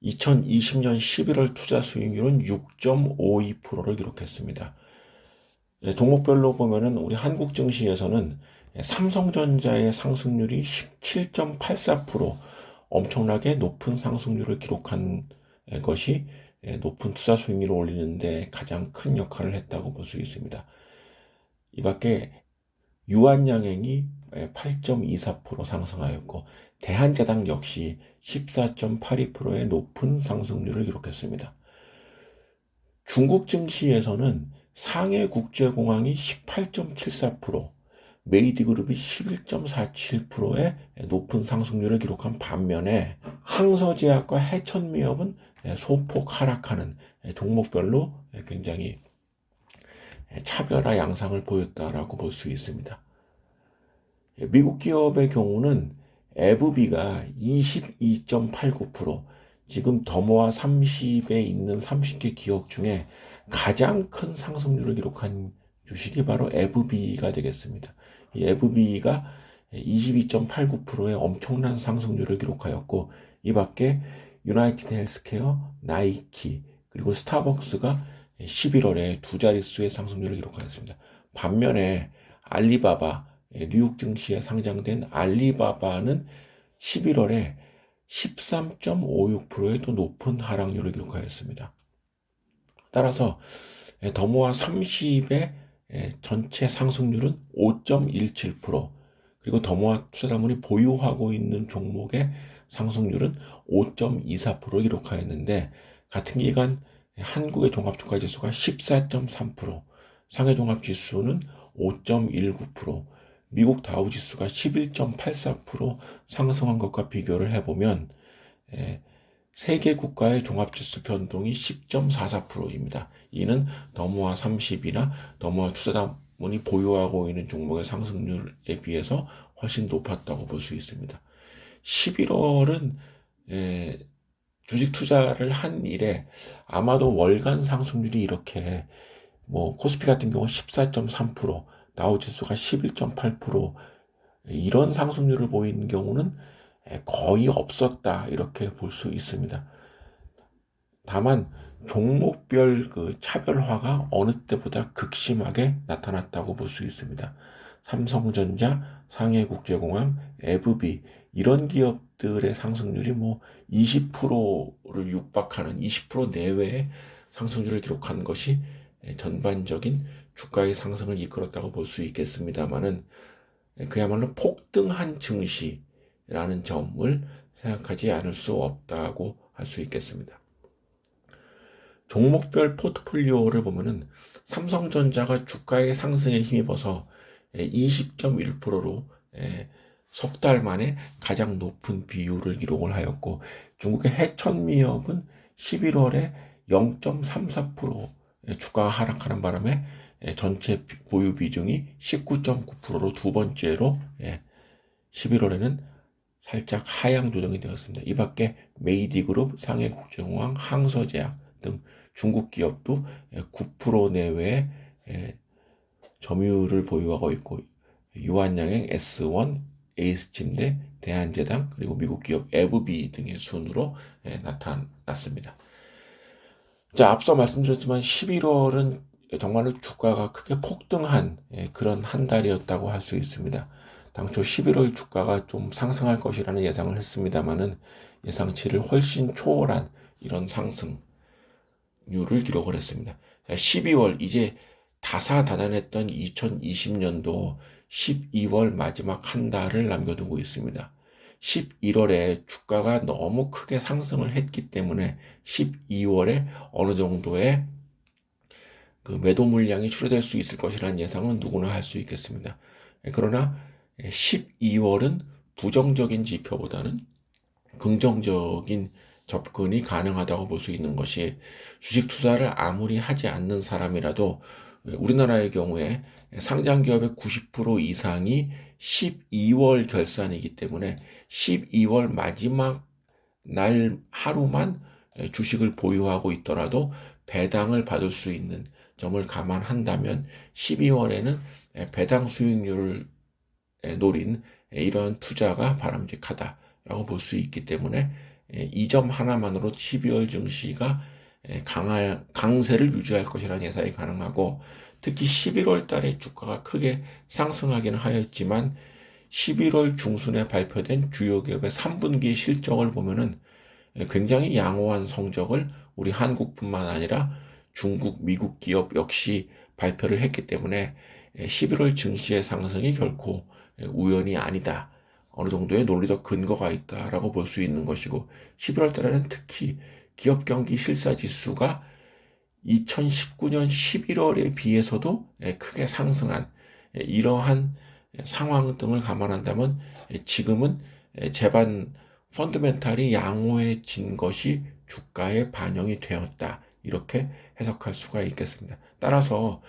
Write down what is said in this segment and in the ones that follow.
2020년 11월 투자 수익률은 6.52%를 기록했습니다. 종목별로 보면은 우리 한국 증시에서는 삼성전자의 상승률이 17.84%, 엄청나게 높은 상승률을 기록한 것이 높은 투자 수익률을 올리는데 가장 큰 역할을 했다고 볼 수 있습니다. 이 밖에 유한양행이 8.24% 상승하였고, 대한제당 역시 14.82%의 높은 상승률을 기록했습니다. 중국 증시에서는 상해국제공항이 18.74%, 메이디그룹이 11.47%의 높은 상승률을 기록한 반면에 항서제약과 해천미업은 소폭 하락하는 종목별로 굉장히 차별화 양상을 보였다라고 볼 수 있습니다. 미국 기업의 경우는 에브비가 22.89%, 지금 더모아 30에 있는 30개 기업 중에 가장 큰 상승률을 기록한 주식이 바로 에브비가 되겠습니다. 이 에브비가 22.89%의 엄청난 상승률을 기록하였고, 이 밖에 유나이티드 헬스케어, 나이키, 그리고 스타벅스가 11월에 두 자릿수의 상승률을 기록하였습니다. 반면에 알리바바, 뉴욕 증시에 상장된 알리바바는 11월에 13.56%의 또 높은 하락률을 기록하였습니다. 따라서 더모아 30의 전체 상승률은 5.17%, 그리고 더모아 투자자문이 보유하고 있는 종목의 상승률은 5.24%를 기록하였는데, 같은 기간 한국의 종합주가지수가 14.3%, 상해종합지수는 5.19%, 미국 다우지수가 11.84% 상승한 것과 비교를 해보면 세계 국가의 종합지수 변동이 10.44%입니다. 이는 더모아 30이나 더모아 투자자문이 보유하고 있는 종목의 상승률에 비해서 훨씬 높았다고 볼 수 있습니다. 11월은 주식 투자를 한 이래 아마도 월간 상승률이 이렇게 코스피 같은 경우 14.3%, 다우지수가 11.8%, 이런 상승률을 보이는 경우는 거의 없었다, 이렇게 볼 수 있습니다. 다만 종목별 그 차별화가 어느 때보다 극심하게 나타났다고 볼 수 있습니다. 삼성전자, 상해국제공항, 에브비, 이런 기업들의 상승률이 20%를 육박하는 20% 내외의 상승률을 기록한 것이 전반적인 주가의 상승을 이끌었다고 볼 수 있겠습니다만은, 그야말로 폭등한 증시라는 점을 생각하지 않을 수 없다고 할 수 있겠습니다. 종목별 포트폴리오를 보면은 삼성전자가 주가의 상승에 힘입어서 20.1%로 석 달 만에 가장 높은 비율을 기록을 하였고, 중국의 해천미업은 11월에 0.34% 주가가 하락하는 바람에 전체 보유 비중이 19.9%로 두 번째로 11월에는 살짝 하향 조정이 되었습니다. 이 밖에 메이디그룹, 상해국제공항, 항서제약 등 중국 기업도 9% 내외의 점유율을 보유하고 있고, 유한양행, S1, 에이스침대, 대한제당, 그리고 미국 기업 에브비 등의 순으로 나타났습니다. 자, 앞서 말씀드렸지만 11월은 정말로 주가가 크게 폭등한 그런 한 달이었다고 할 수 있습니다. 당초 11월 주가가 좀 상승할 것이라는 예상을 했습니다만은 예상치를 훨씬 초월한 이런 상승률을 기록을 했습니다. 자, 12월, 이제 다사다난했던 2020년도 12월 마지막 한 달을 남겨두고 있습니다. 11월에 주가가 너무 크게 상승을 했기 때문에 12월에 어느 정도의 그 매도 물량이 출회될 수 있을 것이라는 예상은 누구나 할 수 있겠습니다. 그러나 12월은 부정적인 지표보다는 긍정적인 접근이 가능하다고 볼 수 있는 것이, 주식 투자를 아무리 하지 않는 사람이라도 우리나라의 경우에 상장 기업의 90% 이상이 12월 결산이기 때문에 12월 마지막 날 하루만 주식을 보유하고 있더라도 배당을 받을 수 있는 점을 감안한다면 12월에는 배당 수익률을 노린 이러한 투자가 바람직하다라고 볼 수 있기 때문에 이 점 하나만으로 12월 증시가 강세를 유지할 것이라는 예상이 가능하고, 특히 11월 달에 주가가 크게 상승하기는 하였지만 11월 중순에 발표된 주요 기업의 3분기 실적을 보면은 굉장히 양호한 성적을 우리 한국뿐만 아니라 중국, 미국 기업 역시 발표를 했기 때문에 11월 증시의 상승이 결코 우연이 아니다. 어느 정도의 논리적 근거가 있다라고 볼 수 있는 것이고, 11월 달에는 특히 기업 경기 실사 지수가 2019년 11월에 비해서도 크게 상승한 이러한 상황 등을 감안한다면 지금은 제반 펀드멘탈이 양호해진 것이 주가에 반영이 되었다. 이렇게 해석할 수가 있겠습니다. 따라서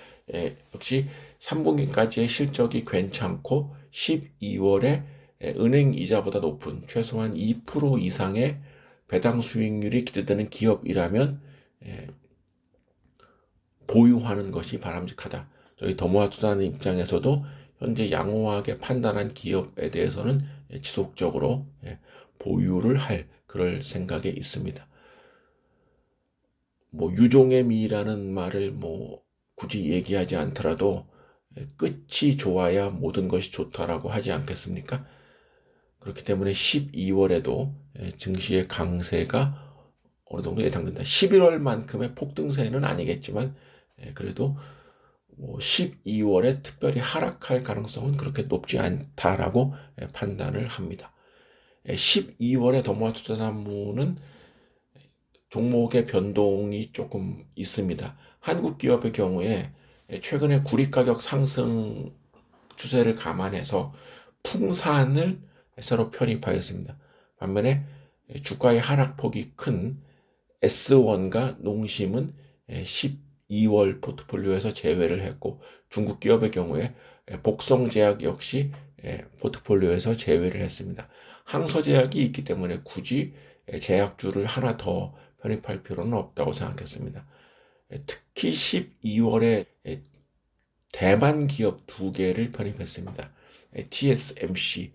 역시 3분기까지의 실적이 괜찮고 12월에 은행 이자보다 높은 최소한 2% 이상의 배당 수익률이 기대되는 기업이라면 보유하는 것이 바람직하다. 저희 더모아 투자하는 입장에서도 현재 양호하게 판단한 기업에 대해서는 지속적으로 보유를 할 그럴 생각에 있습니다. 뭐 유종의 미라는 말을 뭐 굳이 얘기하지 않더라도 끝이 좋아야 모든 것이 좋다라고 하지 않겠습니까? 그렇기 때문에 12월에도 증시의 강세가 어느 정도 예상된다. 11월만큼의 폭등세는 아니겠지만 그래도 12월에 특별히 하락할 가능성은 그렇게 높지 않다라고 판단을 합니다. 12월에 더모아 투자자문은 종목의 변동이 조금 있습니다. 한국 기업의 경우에 최근에 구리 가격 상승 추세를 감안해서 풍산을 새로 편입하였습니다. 반면에 주가의 하락폭이 큰 S1과 농심은 12월 포트폴리오에서 제외를 했고, 중국 기업의 경우에 복성제약 역시 포트폴리오에서 제외를 했습니다. 항서제약이 있기 때문에 굳이 제약주를 하나 더 편입할 필요는 없다고 생각했습니다. 특히 12월에 대만 기업 2개를 편입했습니다. TSMC,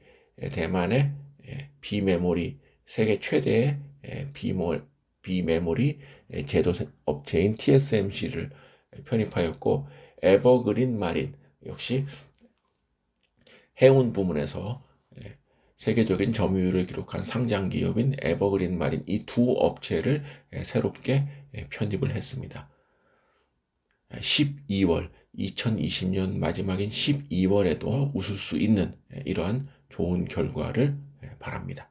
대만의 비메모리, 세계 최대의 비메모리 제조 업체인 TSMC를 편입하였고, 에버그린 마린 역시 해운 부문에서 세계적인 점유율을 기록한 상장 기업인 에버그린 마린, 이 두 업체를 새롭게 편입을 했습니다. 12월, 2020년 마지막인 12월에도 웃을 수 있는 이러한 좋은 결과를 바랍니다.